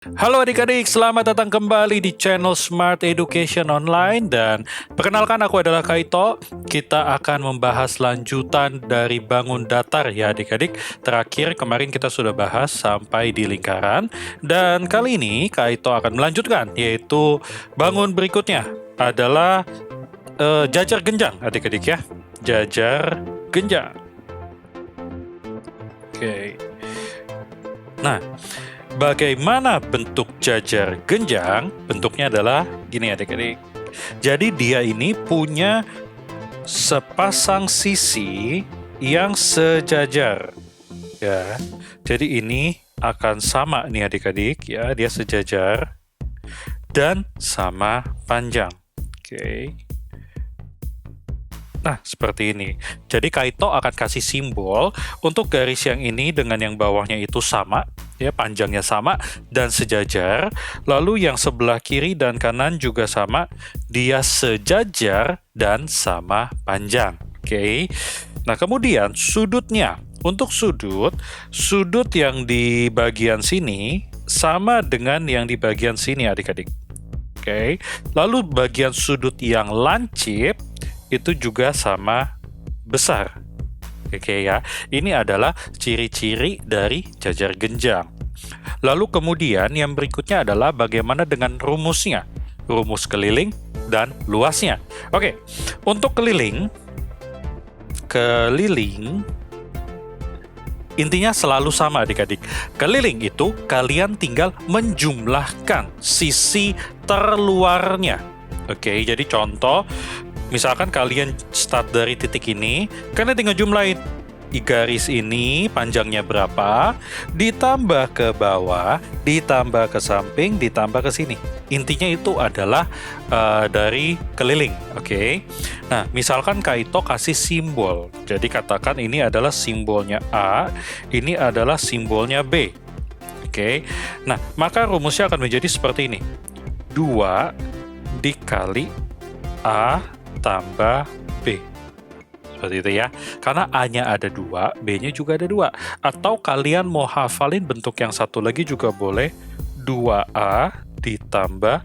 Halo adik-adik, selamat datang kembali di channel Smart Education Online dan perkenalkan aku adalah Kaito. Kita akan membahas lanjutan dari bangun datar ya adik-adik. Terakhir kemarin kita sudah bahas sampai di lingkaran dan kali ini Kaito akan melanjutkan yaitu bangun berikutnya adalah jajar genjang adik-adik ya. Jajar genjang. Oke. Nah, bagaimana bentuk jajar genjang? Bentuknya adalah gini adik-adik. Jadi dia ini punya sepasang sisi yang sejajar. Ya. Jadi ini akan sama nih adik-adik ya, dia sejajar dan sama panjang. Oke. Nah, seperti ini. Jadi Kaito akan kasih simbol untuk garis yang ini dengan yang bawahnya itu sama, ya panjangnya sama dan sejajar. Lalu yang sebelah kiri dan kanan juga sama, dia sejajar dan sama panjang. Oke. Nah, kemudian sudutnya. Untuk sudut yang di bagian sini sama dengan yang di bagian sini adik-adik. Oke. Lalu bagian sudut yang lancip itu juga sama besar. Oke ya, ini adalah ciri-ciri dari jajar genjang. Lalu kemudian yang berikutnya adalah bagaimana dengan rumusnya. Rumus keliling dan luasnya. Oke, untuk keliling intinya selalu sama adik-adik. Keliling itu kalian tinggal menjumlahkan sisi terluarnya. Oke, jadi contoh, misalkan kalian start dari titik ini, kalian tinggal jumlahin di garis ini panjangnya berapa, ditambah ke bawah, ditambah ke samping, ditambah ke sini. Intinya itu adalah dari keliling, oke? Nah, misalkan Kaito kasih simbol. Jadi katakan ini adalah simbolnya A, ini adalah simbolnya B. Oke. Nah, maka rumusnya akan menjadi seperti ini. 2 dikali A tambah B. Seperti itu ya. Karena A-nya ada 2, B-nya juga ada 2. Atau kalian mau hafalin bentuk yang satu lagi juga boleh. 2A ditambah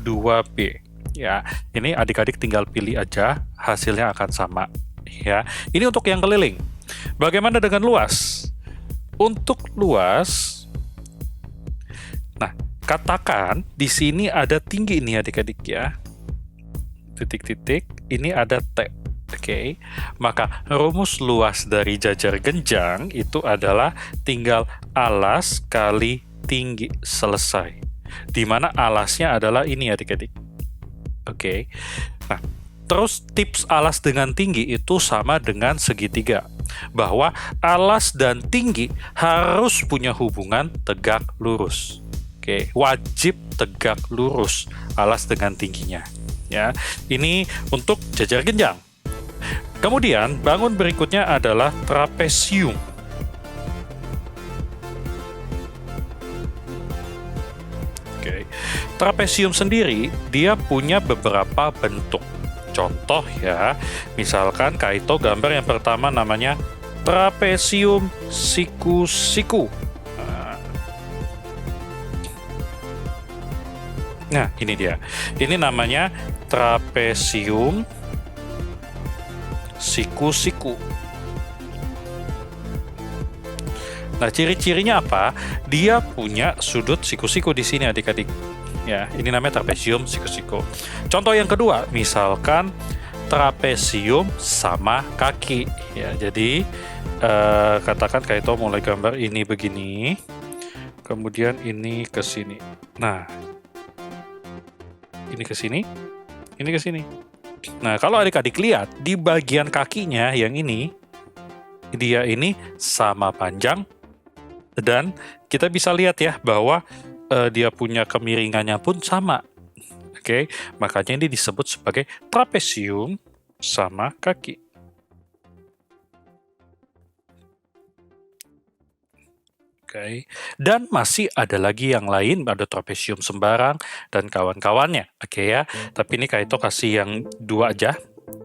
2B. Ya, ini adik-adik tinggal pilih aja, hasilnya akan sama. Ya, ini untuk yang keliling. Bagaimana dengan luas? Untuk luas, nah, katakan di sini ada tinggi nih adik-adik ya. Titik-titik, ini ada T. Oke, maka rumus luas dari jajar genjang itu adalah tinggal alas kali tinggi, selesai. Di mana alasnya adalah ini adik-adik. Oke, nah terus tips alas dengan tinggi itu sama dengan segitiga. Bahwa alas dan tinggi harus punya hubungan tegak lurus. Oke, wajib tegak lurus alas dengan tingginya. Ya, ini untuk jajar genjang. Kemudian bangun berikutnya adalah trapesium. Oke, trapesium sendiri dia punya beberapa bentuk. Contoh ya, misalkan Kaito gambar yang pertama namanya trapesium siku-siku. Nah, ini dia. Ini namanya trapesium siku-siku. Nah, ciri-cirinya apa? Dia punya sudut siku-siku di sini adik-adik. Ya, ini namanya trapesium siku-siku. Contoh yang kedua, misalkan trapesium sama kaki. Ya, jadi katakan Kaito mulai gambar ini begini, kemudian ini ke sini. Nah, ini ke sini, ini ke sini. Nah, kalau adik-adik lihat di bagian kakinya yang ini, dia ini sama panjang dan kita bisa lihat ya bahwa dia punya kemiringannya pun sama. Oke, makanya ini disebut sebagai trapesium sama kaki. Oke, dan masih ada lagi yang lain, ada trapesium sembarang dan kawan-kawannya. Oke ya, tapi ini Kaito kasih yang 2 aja.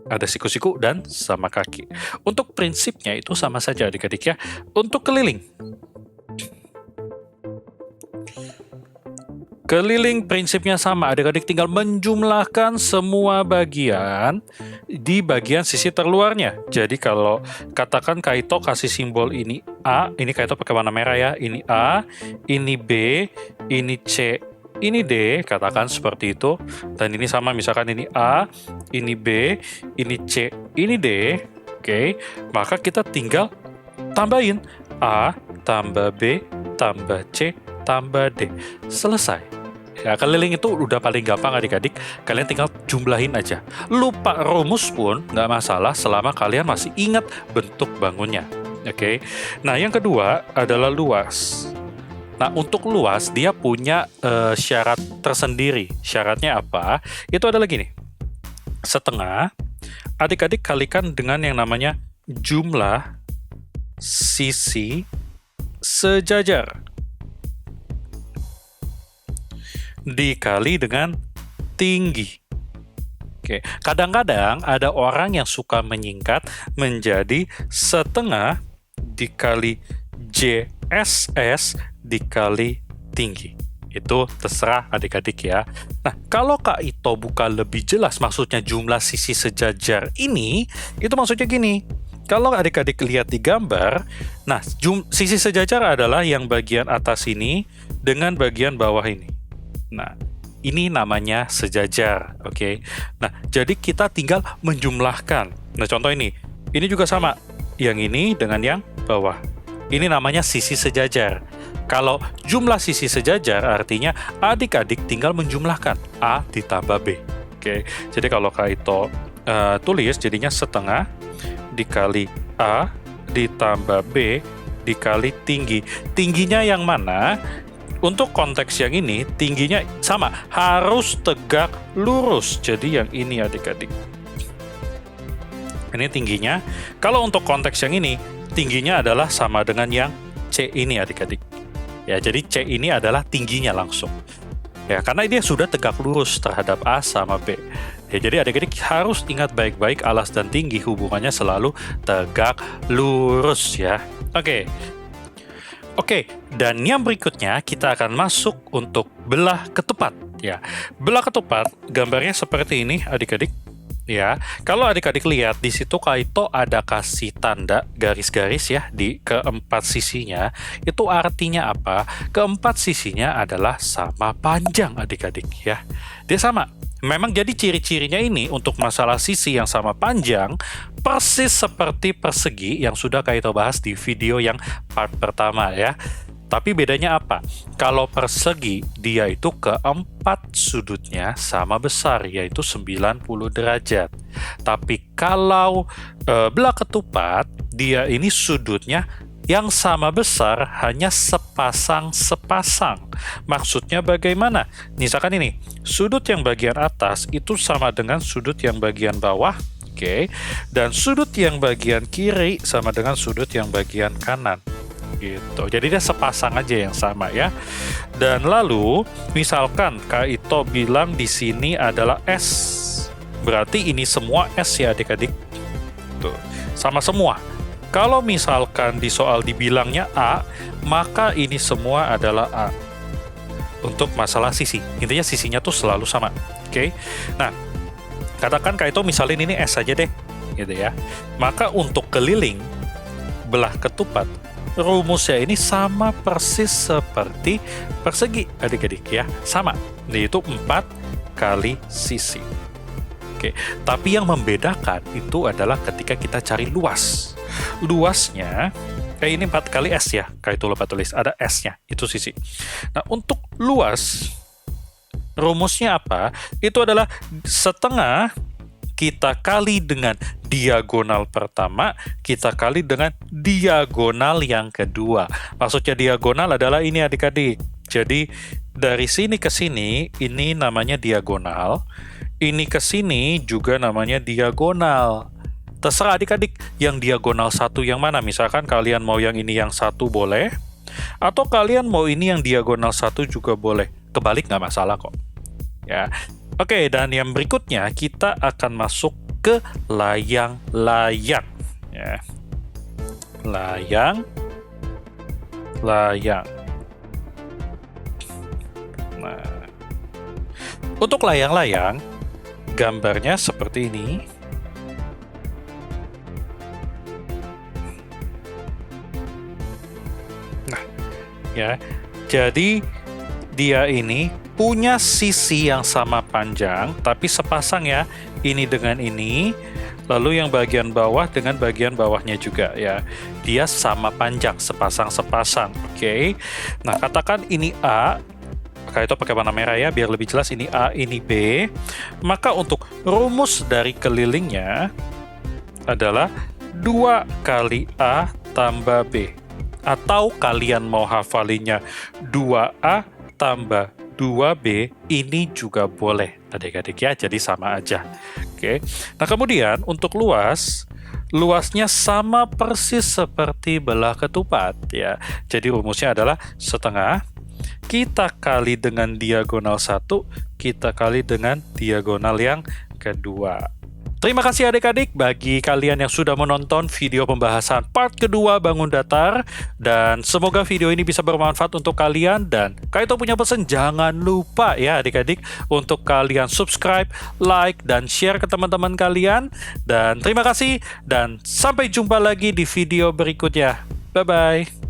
Ada siku-siku dan sama kaki. Untuk prinsipnya itu sama saja adik-adik ya. Untuk keliling, Keliling prinsipnya sama, adik-adik tinggal menjumlahkan semua bagian di bagian sisi terluarnya. Jadi kalau katakan Kaito kasih simbol ini A, ini Kaito pakai warna merah ya, ini A, ini B, ini C, ini D, katakan seperti itu. Dan ini sama, misalkan ini A, ini B, ini C, ini D. Oke, maka kita tinggal tambahin A tambah B tambah C tambah D. Selesai. Ya, keliling itu udah paling gampang adik-adik. Kalian tinggal jumlahin aja. Lupa rumus pun nggak masalah selama kalian masih ingat bentuk bangunnya. Oke. Nah, yang kedua adalah luas. Nah, untuk luas dia punya syarat tersendiri. Syaratnya apa? Itu adalah gini. Setengah, adik-adik kalikan dengan yang namanya jumlah sisi sejajar dikali dengan tinggi. Oke, kadang-kadang ada orang yang suka menyingkat menjadi setengah dikali JSS dikali tinggi. Itu terserah adik-adik ya. Nah, kalau Kak Ito buka lebih jelas maksudnya jumlah sisi sejajar ini, itu maksudnya gini. Kalau adik-adik lihat di gambar, nah sisi sejajar adalah yang bagian atas ini dengan bagian bawah ini. Nah, ini namanya sejajar, oke? Nah, jadi kita tinggal menjumlahkan. Nah, contoh ini juga sama. Yang ini dengan yang bawah. Ini namanya sisi sejajar. Kalau jumlah sisi sejajar artinya adik-adik tinggal menjumlahkan A ditambah B. Oke, jadi kalau Kak Ito tulis jadinya setengah dikali A ditambah B dikali tinggi. Tingginya yang mana? Untuk konteks yang ini, tingginya sama, harus tegak lurus. Jadi yang ini adik-adik. Ini tingginya. Kalau untuk konteks yang ini, tingginya adalah sama dengan yang C ini adik-adik. Ya, jadi C ini adalah tingginya langsung. Ya, karena dia sudah tegak lurus terhadap A sama B. Ya, jadi adik-adik harus ingat baik-baik alas dan tinggi hubungannya selalu tegak lurus ya. Oke, dan yang berikutnya kita akan masuk untuk belah ketupat ya. Belah ketupat gambarnya seperti ini adik-adik. Ya, kalau adik-adik lihat di situ Kaito ada kasih tanda garis-garis ya di keempat sisinya. Itu artinya apa? Keempat sisinya adalah sama panjang adik-adik ya. Dia sama. Memang jadi ciri-cirinya ini untuk masalah sisi yang sama panjang persis seperti persegi yang sudah Kaito bahas di video yang part pertama ya. Tapi bedanya apa? Kalau persegi dia itu keempat sudutnya sama besar yaitu 90 derajat. Tapi kalau belah ketupat dia ini sudutnya yang sama besar hanya sepasang-sepasang. Maksudnya bagaimana? Misalkan ini, sudut yang bagian atas itu sama dengan sudut yang bagian bawah, oke? Dan sudut yang bagian kiri sama dengan sudut yang bagian kanan. Gitu. Jadi dia sepasang aja yang sama ya. Dan lalu, misalkan Kak Ito bilang di sini adalah S. Berarti ini semua S ya adik-adik. Tuh, sama semua. Kalau misalkan di soal dibilangnya A, maka ini semua adalah A. Untuk masalah sisi. Intinya sisinya tuh selalu sama. Oke? Nah, katakan Kak Ito misalin ini S aja deh. Gitu ya. Maka untuk keliling belah ketupat, rumusnya ini sama persis seperti persegi adik-adik ya. Sama. Yaitu 4 kali sisi. Oke. Tapi yang membedakan itu adalah ketika kita cari luas. Luasnya, ini 4 kali S ya, kayak itu lupa tulis, ada S-nya, itu sisi. Nah, untuk luas, rumusnya apa? Itu adalah setengah kita kali dengan diagonal pertama, kita kali dengan diagonal yang kedua. Maksudnya diagonal adalah ini adik-adik. Jadi, dari sini ke sini, ini namanya diagonal. Ini ke sini juga namanya diagonal. Terserah adik-adik yang diagonal satu yang mana. Misalkan kalian mau yang ini yang satu boleh. Atau kalian mau ini yang diagonal satu juga boleh. Kebalik nggak masalah kok. Ya. Oke, dan yang berikutnya kita akan masuk ke layang-layang. Ya. Layang. Nah, Untuk layang-layang, gambarnya seperti ini. Nah, ya, jadi dia ini punya sisi yang sama panjang, tapi sepasang ya, ini dengan ini, lalu yang bagian bawah dengan bagian bawahnya juga ya. Dia sama panjang, sepasang-sepasang, oke? Nah, katakan ini A, maka itu pakai warna merah ya, biar lebih jelas ini A, ini B. Maka untuk rumus dari kelilingnya adalah 2 kali A tambah B. Atau kalian mau hafalinnya 2A tambah 2B, ini juga boleh adik-adik ya, jadi sama aja. Oke. Nah, kemudian untuk luasnya sama persis seperti belah ketupat ya. Jadi rumusnya adalah setengah kita kali dengan diagonal 1, kita kali dengan diagonal yang kedua. Terima kasih adik-adik bagi kalian yang sudah menonton video pembahasan part kedua bangun datar, dan semoga video ini bisa bermanfaat untuk kalian. Dan Kaito punya pesan, jangan lupa ya adik-adik untuk kalian subscribe, like, dan share ke teman-teman kalian. Dan terima kasih dan sampai jumpa lagi di video berikutnya. Bye-bye.